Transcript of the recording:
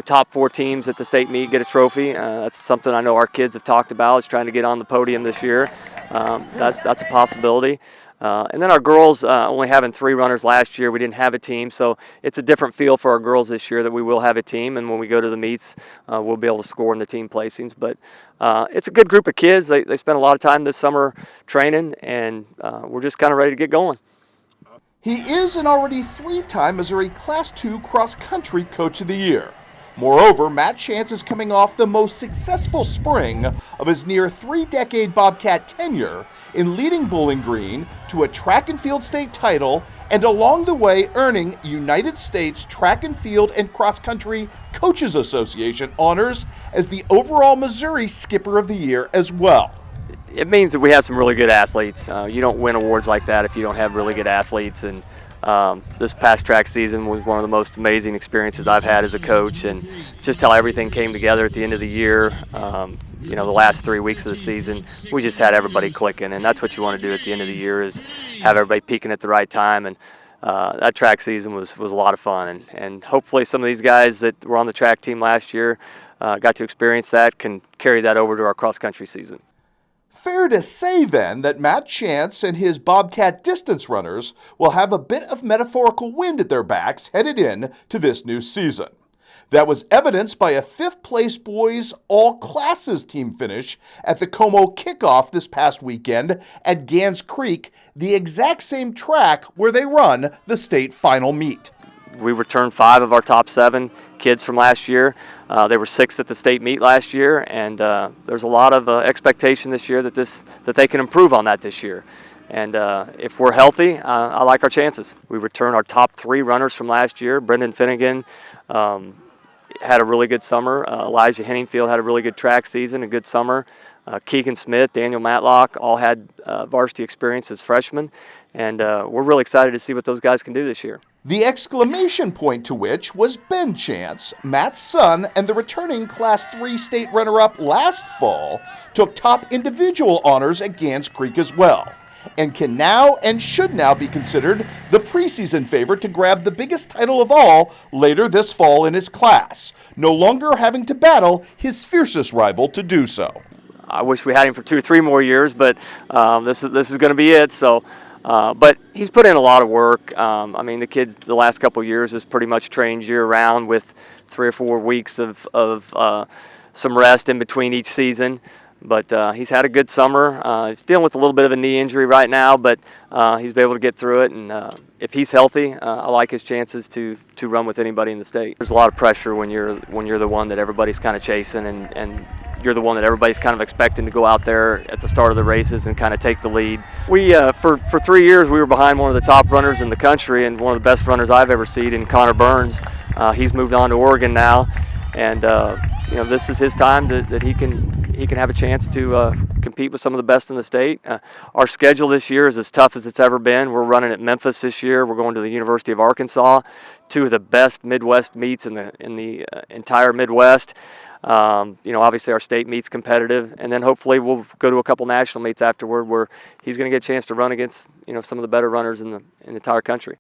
top 4 teams at the state meet get a trophy. That's something I know our kids have talked about, is trying to get on the podium this year. That's a possibility. And then our girls, only having 3 runners last year, we didn't have a team, so it's a different feel for our girls this year that we will have a team, and when we go to the meets, we'll be able to score in the team placings. But it's a good group of kids. They spent a lot of time this summer training, and we're just kind of ready to get going. He is an already 3-time Missouri Class II cross-country Coach of the Year. Moreover, Matt Chance is coming off the most successful spring of his near 3-decade Bobcat tenure in leading Bowling Green to a track and field state title, and along the way earning United States Track and Field and Cross Country Coaches Association honors as the overall Missouri Skipper of the Year as well. It means that we have some really good athletes. You don't win awards like that if you don't have really good athletes, and this past track season was one of the most amazing experiences I've had as a coach, and just how everything came together at the end of the year. The last 3 weeks of the season, we just had everybody clicking, and that's what you want to do at the end of the year, is have everybody peaking at the right time. And that track season was a lot of fun, and hopefully some of these guys that were on the track team last year got to experience that, can carry that over to our cross-country season. Fair to say, then, that Matt Chance and his Bobcat distance runners will have a bit of metaphorical wind at their backs headed in to this new season. That was evidenced by a 5th-place boys all-classes team finish at the Como kickoff this past weekend at Gans Creek, the exact same track where they run the state final meet. We returned 5 of our top 7 kids from last year. They were 6th at the state meet last year, and there's a lot of expectation this year that they can improve on that this year. And if we're healthy, I like our chances. We return our top 3 runners from last year. Brendan Finnegan had a really good summer. Elijah Henningfield had a really good track season, a good summer. Keegan Smith, Daniel Matlock all had varsity experience as freshmen, and we're really excited to see what those guys can do this year. The exclamation point to which was Ben Chance, Matt's son, and the returning Class 3 state runner-up last fall, took top individual honors at Gans Creek as well, and can now and should now be considered the preseason favorite to grab the biggest title of all later this fall in his class, no longer having to battle his fiercest rival to do so. I wish we had him for 2 or 3 more years, but this is going to be it. So. But he's put in a lot of work. The kid the last couple of years has pretty much trained year-round with 3 or 4 weeks of some rest in between each season. But he's had a good summer. He's dealing with a little bit of a knee injury right now, but he's been able to get through it. And if he's healthy, I like his chances to run with anybody in the state. There's a lot of pressure when you're the one that everybody's kind of chasing, and you're the one that everybody's kind of expecting to go out there at the start of the races and kind of take the lead. We for 3 years we were behind one of the top runners in the country, and one of the best runners I've ever seen, in Connor Burns. He's moved on to Oregon now, and this is his time that he can have a chance to compete with some of the best in the state. Our schedule this year is as tough as it's ever been. We're running at Memphis this year. We're going to the University of Arkansas, 2 of the best Midwest meets in the entire Midwest. Obviously our state meet's competitive, and then hopefully we'll go to a couple national meets afterward where he's going to get a chance to run against some of the better runners in the entire country.